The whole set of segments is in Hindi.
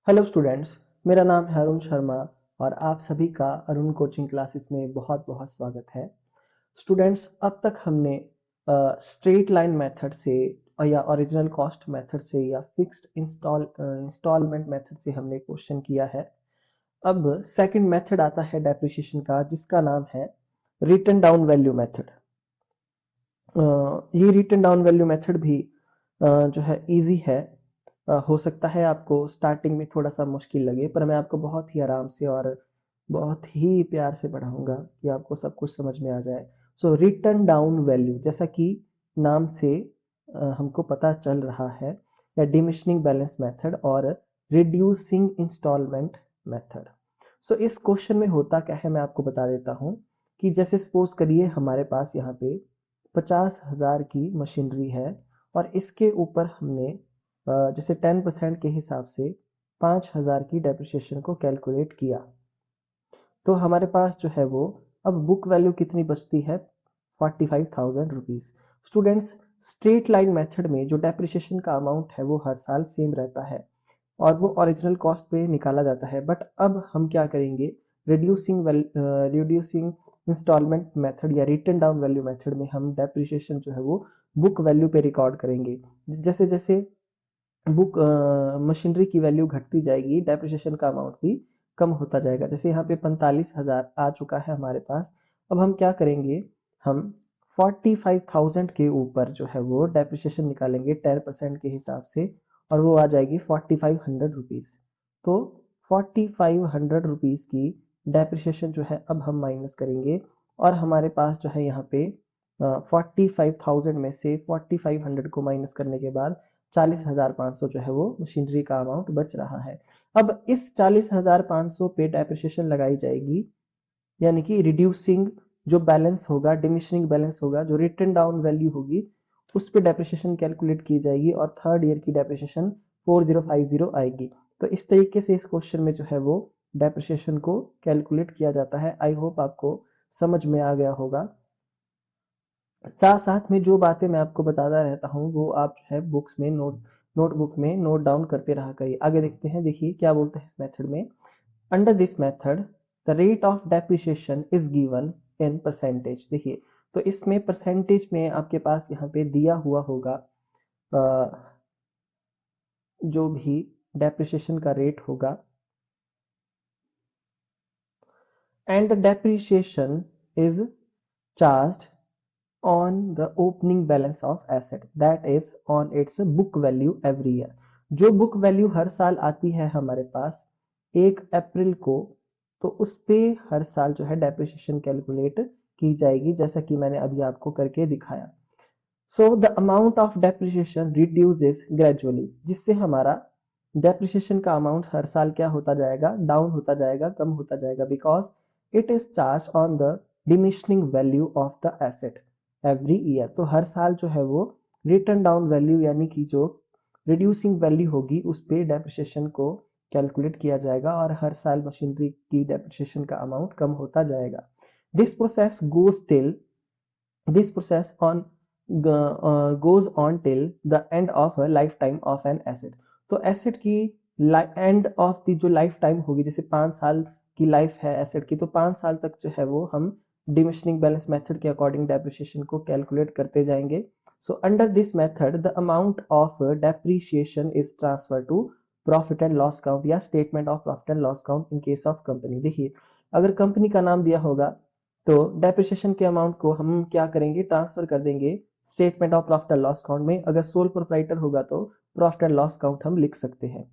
हेलो स्टूडेंट्स, मेरा नाम है अरुण शर्मा और आप सभी का अरुण कोचिंग क्लासेस में बहुत बहुत स्वागत है। स्टूडेंट्स, अब तक हमने स्ट्रेट लाइन मेथड से या ओरिजिनल कॉस्ट मेथड से या फिक्स्ड इंस्टॉलमेंट मेथड से हमने क्वेश्चन किया है। अब सेकंड मेथड आता है डेप्रिसिएशन का, जिसका नाम है रिटन डाउन वैल्यू मेथड। ये रिटन डाउन वैल्यू मेथड भी जो है इजी है। हो सकता है आपको स्टार्टिंग में थोड़ा सा मुश्किल लगे, पर मैं आपको बहुत ही आराम से और बहुत ही प्यार से पढ़ाऊंगा कि आपको सब कुछ समझ में आ जाए। सो रिटन डाउन वैल्यू, जैसा कि नाम से हमको पता चल रहा है, या डिमिशनिंग बैलेंस मेथड और रिड्यूसिंग इंस्टॉलमेंट मेथड। सो इस क्वेश्चन में होता क्या है, मैं आपको बता देता हूँ कि जैसे सपोज करिए हमारे पास यहाँ पे 50,000 की मशीनरी है और इसके ऊपर हमने जैसे 10% के हिसाब से 5,000 की डेप्रिसिएशन को कैलकुलेट किया। तो हमारे पास जो है वो अब बुक वैल्यू कितनी बचती है, 45,000 rupees. Students, straight line method में जो डेप्रिसिएशन का अमाउंट है वो हर साल सेम रहता है और वो ओरिजिनल कॉस्ट पे निकाला जाता है। बट अब हम क्या करेंगे, रिड्यूसिंग इंस्टॉलमेंट मेथड या रिटन डाउन वैल्यू मेथड में हम डेप्रिसिएशन जो है वो बुक वैल्यू पे रिकॉर्ड करेंगे। जैसे जैसे बुक मशीनरी की वैल्यू घटती जाएगी, डेप्रिसिएशन का अमाउंट भी कम होता जाएगा। जैसे यहाँ पे 45,000 आ चुका है हमारे पास। अब हम क्या करेंगे, हम 45,000 के ऊपर जो है वो डेप्रिसिएशन निकालेंगे 10% के हिसाब से, और वो आ जाएगी 4,500 रुपीज। तो 4,500 रुपीज की डेप्रिसिएशन जो है अब हम माइनस करेंगे, और हमारे पास जो है यहाँ पे 45,000 में से 4,500 को माइनस करने के बाद 40,500 जो है वो मशीनरी का अमाउंट बच रहा है। अब इस 40,500 पे डेप्रिसिएशन लगाई जाएगी, यानी कि रिड्यूसिंग जो बैलेंस होगा, डिमिशनिंग बैलेंस होगा, जो रिटन डाउन वैल्यू होगी, उस पे डेप्रिसिएशन कैलकुलेट की जाएगी और थर्ड ईयर की डेप्रिसिएशन 4050 आएगी। तो इस तरीके से इस क्वेश्चन में जो है वो डेप्रिसिएशन को कैलकुलेट किया जाता है। आई होप आपको समझ में आ गया होगा। साथ साथ में जो बातें मैं आपको बताता रहता हूँ वो आप जो है बुक्स में नोटबुक में नोट डाउन करते रहा करिए। आगे देखते हैं, देखिए क्या बोलते हैं इस मेथड में। Under this method the rate of depreciation is given in percentage. देखिए, तो इसमें परसेंटेज में आपके पास यहाँ पे दिया हुआ होगा जो भी डेप्रिसिएशन का रेट होगा, and the depreciation is charged on the opening balance of asset, that is on its book value every year। जो बुक वैल्यू हर साल आती है हमारे पास 1 अप्रैल को, तो उस पे हर साल जो है डेप्रिसिएशन कैलकुलेट की जाएगी, जैसा कि मैंने अभी आपको करके दिखाया। So the amount of depreciation reduces gradually, जिससे हमारा डेप्रिसिएशन का अमाउंट हर साल क्या होता जाएगा, डाउन होता जाएगा, कम होता जाएगा, because it is charge on the diminishing value of the asset every year. तो हर साल जो है वो रिटर्न डाउन वैल्यू, यानी कि जो रिड्यूसिंग वैल्यू होगी, उस पे डेप्रिसिएशन को कैलकुलेट किया जाएगा और हर साल मशीनरी की डेप्रिसिएशन का अमाउंट कम होता जाएगा। This process goes till this process on goes on till the end of a lifetime of an asset। तो एसेट की एंड ऑफ दी जो लाइफ टाइम होगी, जैसे 5 साल की लाइफ है एसेट की, तो 5 साल तक जो है वो हम डिमिशनिंग बैलेंस मेथड के अकॉर्डिंग डेप्रिसिएशन को कैलकुलेट करते जाएंगे। So under this method the amount of depreciation is transfer to profit and loss count या statement of profit and loss count in case of company. देखिए, अगर कंपनी का नाम दिया होगा तो डेप्रिसिएशन के अमाउंट को हम क्या करेंगे, ट्रांसफर कर देंगे statement of profit and loss count में। अगर सोल प्रोप्राइटर होगा तो प्रॉफिट एंड लॉस काउंट हम लिख सकते हैं।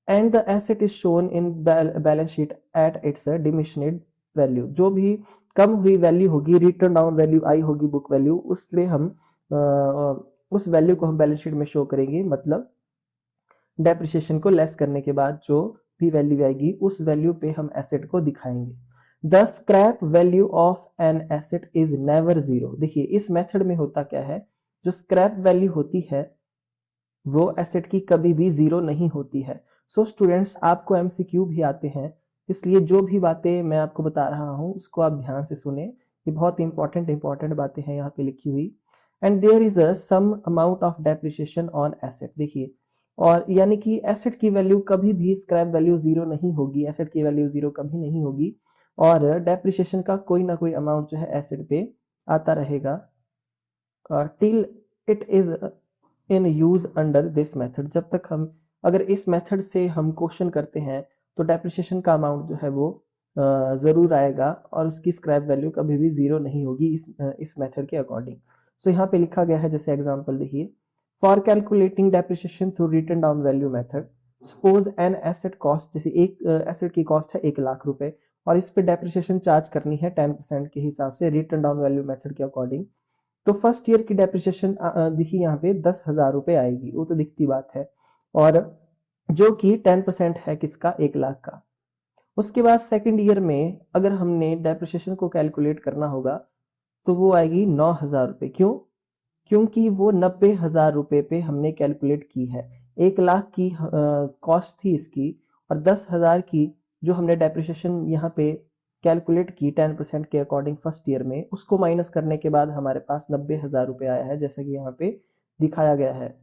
And the asset is shown in balance sheet at its diminished value. जो भी कम हुई वैल्यू होगी, रिटर्न डाउन वैल्यू आई होगी बुक वैल्यू, उस पे हम उस वैल्यू को हम बैलेंस शीट में शो करेंगे। मतलब डेप्रिसिएशन को लेस करने के बाद जो भी वैल्यू आएगी उस वैल्यू पे हम एसेट को दिखाएंगे। The scrap value of an asset is never zero. देखिए, इस मेथड में होता क्या है, जो स्क्रैप वैल्यू होती है वो एसेट की कभी भी जीरो नहीं होती है। सो स्टूडेंट्स, आपको एमसीक्यू भी आते हैं, इसलिए जो भी बातें मैं आपको बता रहा हूं उसको आप ध्यान से सुने। ये बहुत इंपॉर्टेंट बातें हैं यहाँ पे लिखी हुई। And there is a some amount of depreciation on asset. देखिए, और यानी कि एसेट की वैल्यू कभी भी स्क्रैप वैल्यू जीरो नहीं होगी, एसेट की वैल्यू जीरो कभी नहीं होगी, और डेप्रिसिएशन का कोई ना कोई अमाउंट जो है एसेट पे आता रहेगा till it is in use under this method. जब तक हम अगर इस मेथड से हम क्वेश्चन करते हैं तो डेप्रिसिएशन का अमाउंट जो है वो जरूर आएगा और उसकी स्क्रैप वैल्यू कभी भी जीरो नहीं होगी इस मेथड के अकॉर्डिंग। सो यहाँ पे लिखा गया है, जैसे एग्जांपल देखिए, for calculating depreciation through written down value method, suppose an asset cost, जैसे एक एसेट की कॉस्ट है 1,00,000 रुपए और इस पे डेप्रिसिएशन चार्ज करनी है 10% के हिसाब से रिटन डाउन वैल्यू मेथड के अकॉर्डिंग। तो फर्स्ट ईयर की डेप्रिसिएशन देखिए यहाँ पे 10,000 रुपए आएगी, वो तो दिखती बात है, और जो कि 10% है किसका, 1,00,000 का। उसके बाद सेकंड ईयर में अगर हमने डेप्रिसिएशन को कैलकुलेट करना होगा तो वो आएगी 9,000 रुपए। क्यों? क्योंकि वो 90,000 रुपए पे हमने कैलकुलेट की है। 1,00,000 की कॉस्ट थी इसकी, और 10,000 की जो हमने डेप्रिसिएशन यहाँ पे कैलकुलेट की 10% के अकॉर्डिंग फर्स्ट ईयर में, उसको माइनस करने के बाद हमारे पास 90,000 रुपए आया है, जैसा कि यहाँ पे दिखाया गया है।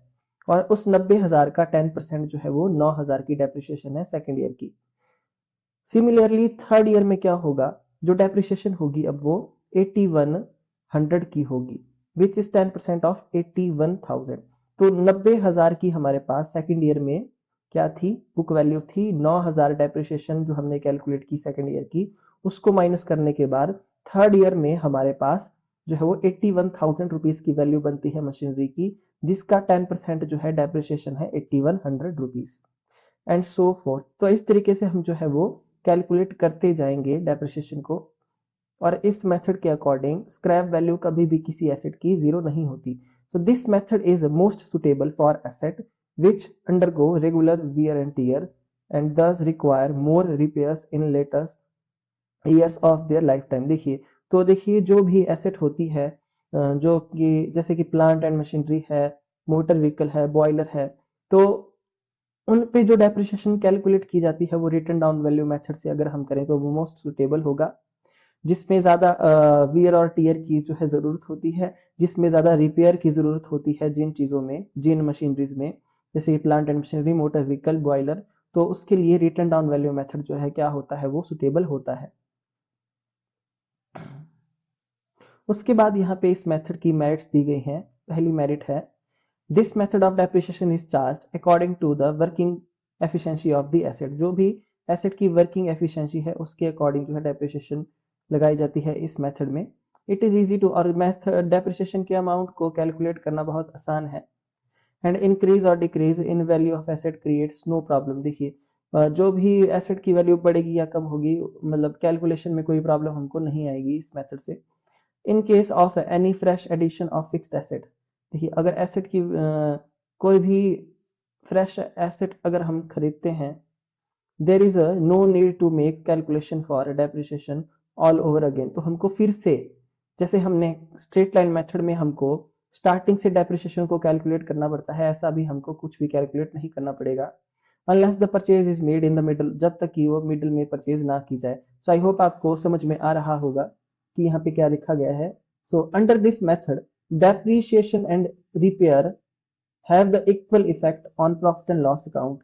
और उस 90,000 का 10% जो है वो 9,000 की डेप्रिसिएशन है सेकेंड ईयर की। सिमिलरली थर्ड ईयर में क्या होगा, जो डेप्रिसिएशन होगी अब वो 8100 की होगी, विच इज 10% ऑफ 81,000। तो 90,000 की हमारे पास सेकंड ईयर में क्या थी, बुक वैल्यू थी। 9,000 डेप्रिसिएशन जो हमने कैलकुलेट की सेकंड ईयर की, उसको माइनस करने के बाद थर्ड ईयर में हमारे पास जो है वो 81,000 रुपीज की वैल्यू बनती है मशीनरी की, जिसका 10% जो है डेप्रिसिएशन है 8100 रुपीज, एंड सो फोर्थ। तो इस तरीके से हम जो है वो कैलकुलेट करते जाएंगे डेप्रिसिएशन को, और इस मेथड के अकॉर्डिंग स्क्रैप वैल्यू कभी भी किसी एसेट की जीरो नहीं होती। So this method is most suitable for asset which undergo regular wear and tear and thus require more repairs in later years of their lifetime। देखिए, तो देखिए जो भी एसेट होती है जो कि जैसे कि प्लांट एंड मशीनरी है, मोटर व्हीकल है, बॉयलर है, तो उन पे जो डेप्रिसिएशन कैलकुलेट की जाती है वो रिटन डाउन वैल्यू मेथड से अगर हम करें तो वो मोस्ट सुटेबल होगा, जिसमें ज्यादा वियर और टीयर की जो है जरूरत होती है, जिसमें ज्यादा रिपेयर की जरूरत होती है जिन चीजों में, जिन मशीनरीज में, जैसे plant and machinery, motor vehicle, boiler, तो उसके लिए रिटन डाउन वैल्यू मेथड जो है क्या होता है, वो सुटेबल होता है। उसके बाद यहाँ पे इस मेथड की मेरिट्स दी गई हैं। पहली मेरिट है, this method of depreciation is charge according to the working efficiency of the asset. जो भी एसेट की वर्किंग एफिशिएंसी है उसके अकॉर्डिंग जो है डेप्रिसिएशन लगाई जाती है इस मेथड में। इट इज इजी टू, और मेथड डेप्रिसिएशन के अमाउंट को कैलकुलेट करना बहुत आसान है। एंड इंक्रीज और decrease in value of asset creates no problem. देखिए, जो भी एसेट की वैल्यू बढ़ेगी या कम होगी, मतलब कैलकुलेशन में कोई प्रॉब्लम हमको नहीं आएगी इस मेथड से। In case of any fresh addition of fixed asset, देखिए अगर एसेट की कोई भी फ्रेश एसेट अगर हम खरीदते हैं, there is no need to make calculation for depreciation all over again. तो हमको फिर से, जैसे हमने स्ट्रेट लाइन मेथड में हमको स्टार्टिंग से डेप्रिसिएशन को कैलकुलेट करना पड़ता है, ऐसा भी हमको कुछ भी कैलकुलेट नहीं करना पड़ेगा, unless the purchase is made in the middle, जब तक कि वो मिडल में परचेज ना की जाए। सो आई होप आपको समझ में आ रहा होगा कि यहाँ पे क्या लिखा गया है। सो under this method depreciation and repair have the equal effect on profit and loss account.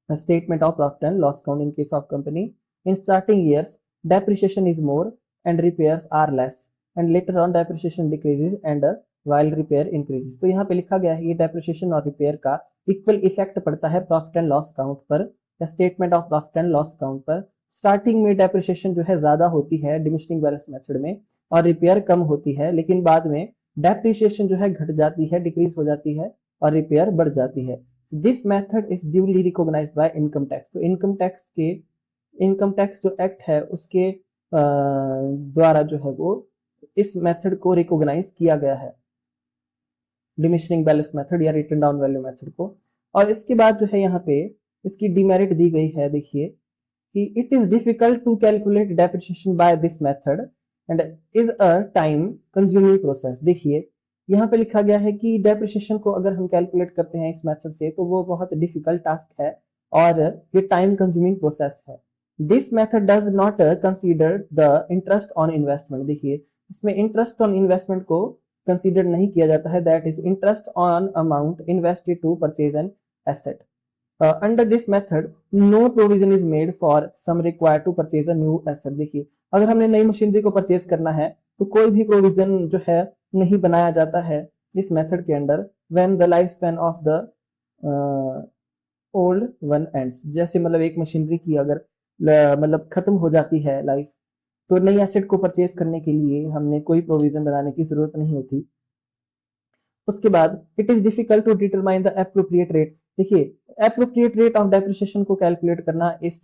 A statement of profit and loss account in case of company. In starting years, depreciation is more and repairs are less, and later on depreciation decreases and while repair increases। तो यहाँ पे लिखा गया है कि depreciation और repair का equal effect पड़ता है profit and loss account पर, या statement of profit and loss account पर। स्टार्टिंग में डेप्रिसिएशन जो है ज्यादा होती है डिमिनिशिंग बैलेंस मेथड में, और रिपेयर कम होती है, लेकिन बाद में डेप्रिसिएशन जो है घट जाती है, डिक्रीज हो जाती है, और रिपेयर बढ़ जाती है। This method is duly recognised by income tax. तो इनकम टैक्स जो एक्ट है उसके द्वारा जो है वो इस मेथड को रिकॉग्नाइज किया गया है, डिमिनिशिंग बैलेंस मेथड या रिटन डाउन वैल्यू मेथड को। और इसके बाद जो है यहाँ पे इसकी डिमेरिट दी गई है, देखिए कि it is difficult to calculate depreciation by this method and is a time consuming process. देखिए यहाँ पे लिखा गया है कि डेप्रिसिएशन को अगर हम कैलकुलेट करते हैं इस मेथड से तो वो बहुत डिफिकल्ट टास्क है और ये टाइम कंज्यूमिंग प्रोसेस है। This method does not consider the interest on investment. देखिए इसमें इंटरेस्ट ऑन इन्वेस्टमेंट को कंसीडर नहीं किया जाता है, that is interest on amount invested to purchase an asset. Under this method, no provision is made for sum required to purchase a new asset. देखिए, अगर हमने नई मशीनरी को परचेज करना है तो कोई भी प्रोविजन जो है नहीं बनाया जाता है इस मेथड के under when the life span of the old one ends. जैसे मतलब एक मशीनरी की अगर मतलब खत्म हो जाती है लाइफ, तो नई एसेट को परचेज करने के लिए हमने कोई प्रोविजन बनाने की जरूरत नहीं होती। उसके बाद it is difficult to determine the appropriate rate. देखिए, एप्रोप्रिएट रेट ऑफ डेप्रिसिएशन को कैलकुलेट करना इस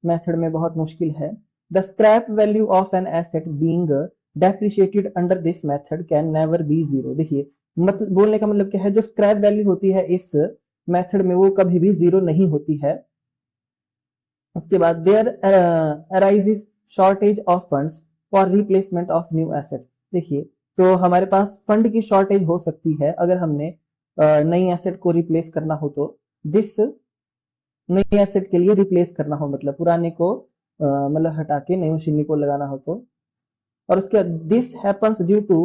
मेथड में बहुत मुश्किल है। The scrap value of an asset being depreciated under this method can never be zero. देखिए, मतलब बोलने का मतलब क्या है, जो स्क्रैप वैल्यू होती है इस मेथड में वो कभी भी जीरो नहीं होती है। उसके बाद there arises shortage of funds for replacement of new asset. देखिए, तो हमारे पास फंड की शॉर्टेज हो सकती है अगर हमने नई एसेट को रिप्लेस करना हो, तो दिस नई एसेट के लिए रिप्लेस करना हो, मतलब पुराने को मतलब हटा के नई मशीनरी को लगाना हो तो। और उसके बाद this happens due to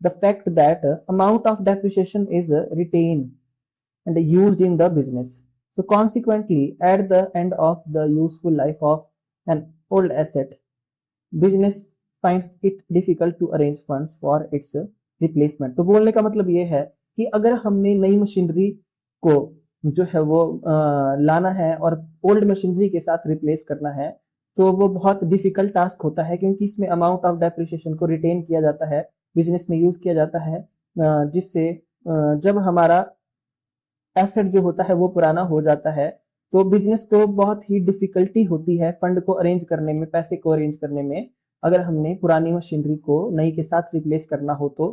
the fact that amount of depreciation is retain and used in the business. So consequently, at the end of the useful life of an old asset, business finds it difficult to arrange funds for its replacement. तो बोलने का मतलब ये है कि अगर हमने नई मशीनरी को जो है वो लाना है और ओल्ड मशीनरी के साथ रिप्लेस करना है, तो वो बहुत डिफिकल्ट टास्क होता है, क्योंकि इसमें अमाउंट ऑफ डेप्रिसिएशन को रिटेन किया जाता है, बिजनेस में यूज किया जाता है, जिससे जब हमारा एसेट जो होता है वो पुराना हो जाता है तो बिजनेस को बहुत ही डिफिकल्टी होती है फंड को अरेंज करने में, पैसे को अरेंज करने में। अगर हमने पुरानी मशीनरी को नई के साथ रिप्लेस करना हो तो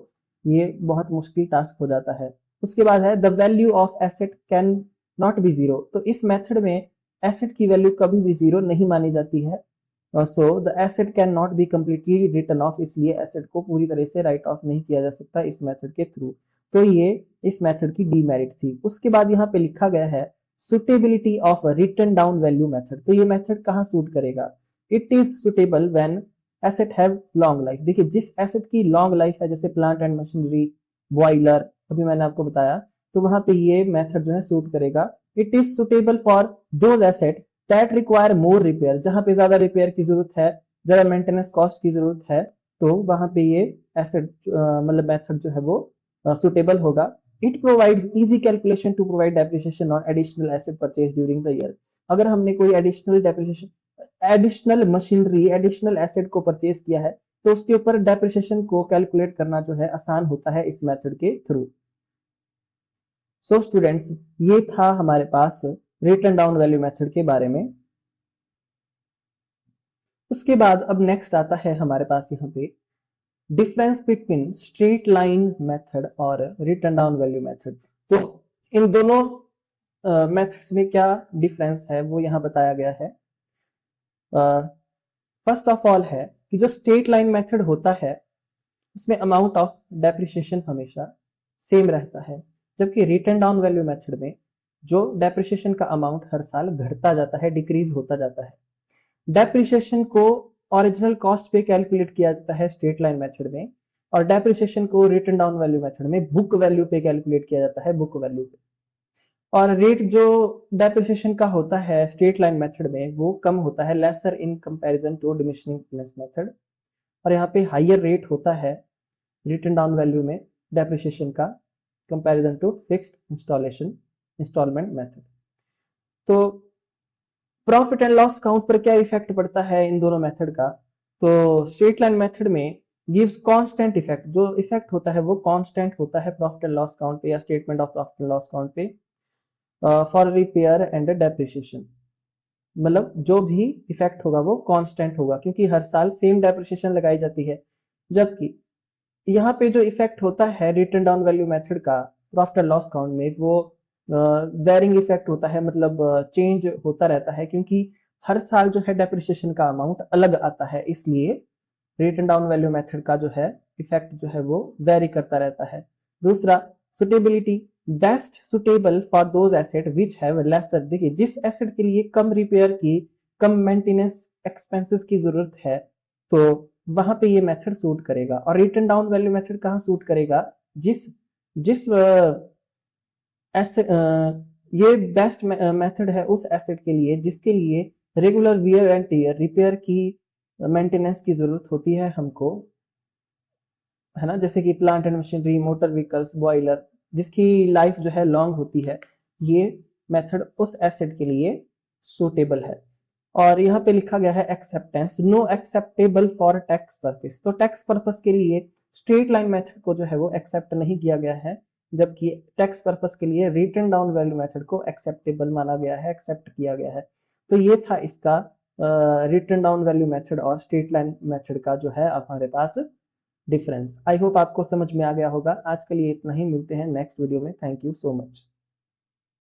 ये बहुत मुश्किल टास्क हो जाता है। उसके बाद है the value of asset can not B zero. तो इस मेथड में एसेट की वैल्यू कभी भी जीरो नहीं मानी जाती है। So the asset can not be completely written off, इसलिए एसेट को पूरी तरह से राइट ऑफ नहीं किया जा सकता इस मेथड के थ्रू। तो ये इस मेथड की डीमेरिट थी। उसके बाद यहाँ पे लिखा गया है suitability of written down value method. तो ये मेथड कहाँ सूट करेगा? It is suitable when asset have long life. देखिए, जिस एसेट की लॉन्ग लाइफ है, जैसे प्लांट एंड मशीनरी, बॉयलर, अभी मैंने आपको बताया, तो वहां पे ये मेथड जो है सूट करेगा। It is suitable for those asset that require more repair. जहां पे ज्यादा रिपेयर की जरूरत है, ज्यादा मेंटेनेंस कॉस्ट की जरूरत है, तो वहां पे ये एसेट मतलब मेथड जो है वो सुटेबल होगा। It provides easy calculation to provide depreciation on additional asset purchase during the year. अगर हमने कोई additional depreciation, additional machinery, additional asset को परचेज किया है, तो उसके ऊपर डेप्रिसिएशन को कैलकुलेट करना जो है आसान होता है इस मेथड के थ्रू। सो स्टूडेंट्स, ये था हमारे पास रिटन डाउन वैल्यू मेथड के बारे में। उसके बाद अब नेक्स्ट आता है हमारे पास यहाँ पे difference between straight line method और रिटन डाउन वैल्यू मेथड। तो इन दोनों मेथड्स में क्या डिफरेंस है वो यहाँ बताया गया है। फर्स्ट ऑफ ऑल है कि जो स्ट्रेट लाइन मेथड होता है उसमें अमाउंट ऑफ डेप्रिसिएशन हमेशा सेम रहता है, जबकि रिटन डाउन वैल्यू मेथड में जो डेप्रिसिएशन का अमाउंट हर साल घटता जाता है, डिक्रीज होता जाता है। डेप्रिसिएशन को ओरिजिनल कॉस्ट पे कैलकुलेट किया जाता है स्ट्रेट लाइन मेथड में, और डेप्रिसिएशन को रिटन डाउन वैल्यू मेथड में बुक वैल्यू पे कैलकुलेट किया जाता है, बुक वैल्यू पे। और रेट जो डेप्रिसिएशन का होता है स्ट्रेट लाइन मेथड में वो कम होता है, lesser in comparison to diminishing returns method, और यहाँ पे हायर रेट होता है रिटन डाउन वैल्यू में डेप्रिसिएशन का comparison to fixed instalment method. तो प्रॉफिट एंड लॉस अकाउंट पर क्या इफेक्ट पड़ता है इन दोनों मेथड का? तो स्ट्रेट लाइन मेथड में गिव्स कांस्टेंट इफेक्ट, जो इफेक्ट होता है वो कांस्टेंट होता है प्रॉफिट एंड लॉस अकाउंट पे या statement of profit and loss account पे फॉर रिपेयर एंड डेप्रिसिएशन। मतलब जो भी इफेक्ट होगा वो कांस्टेंट होगा, क्योंकि हर साल सेम डेप्रिसिएशन लगाई जाती है। जबकि यहाँ पे जो इफेक्ट होता है रिटन डाउन वैल्यू मेथड का प्रॉफिट एंड लॉस अकाउंट में, वो वेरिंग इफेक्ट होता है, मतलब चेंज होता रहता है, क्योंकि हर साल जो है डेप्रिसिएशन का अमाउंट अलग आता है, इसलिए रिटन डाउन वैल्यू मेथड का जो है इफेक्ट जो है वो वेरी करता रहता है। दूसरा, suitability, best suitable for those asset which have laser. देखिए, जिस एसेट के लिए कम रिपेयर की, कम मेंटेनेंस एक्सपेंसेस की जरूरत है, तो वहां पे ये मेथड सूट करेगा। और रिटन डाउन वैल्यू मेथड कहाँ सूट करेगा? जिस जिस ये बेस्ट मेथड है उस एसेट के लिए जिसके लिए regular wear and tear repair की मेंटेनेंस की जरूरत होती है हमको, है ना, जैसे कि plant and machinery, motor vehicles, boiler, जिसकी लाइफ जो है लॉन्ग होती है। ये मेथड उस एसेट के लिए सूटेबल है। और यहाँ पे लिखा गया है acceptance, no acceptable for tax purpose. तो टैक्स पर्पस के लिए स्ट्रेट लाइन मेथड को जो है वो एक्सेप्ट नहीं किया गया है, जबकि टैक्स पर्पस के लिए रिटन डाउन वैल्यू मेथड को एक्सेप्टेबल माना गया है, एक्सेप्ट किया गया है। तो ये था इसका रिटन डाउन वैल्यू मेथड और स्ट्रेट लाइन मेथड का जो है हमारे पास डिफरेंस। आई होप आपको समझ में आ गया होगा। आज के लिए इतना ही, मिलते हैं नेक्स्ट वीडियो में। Thank you so much.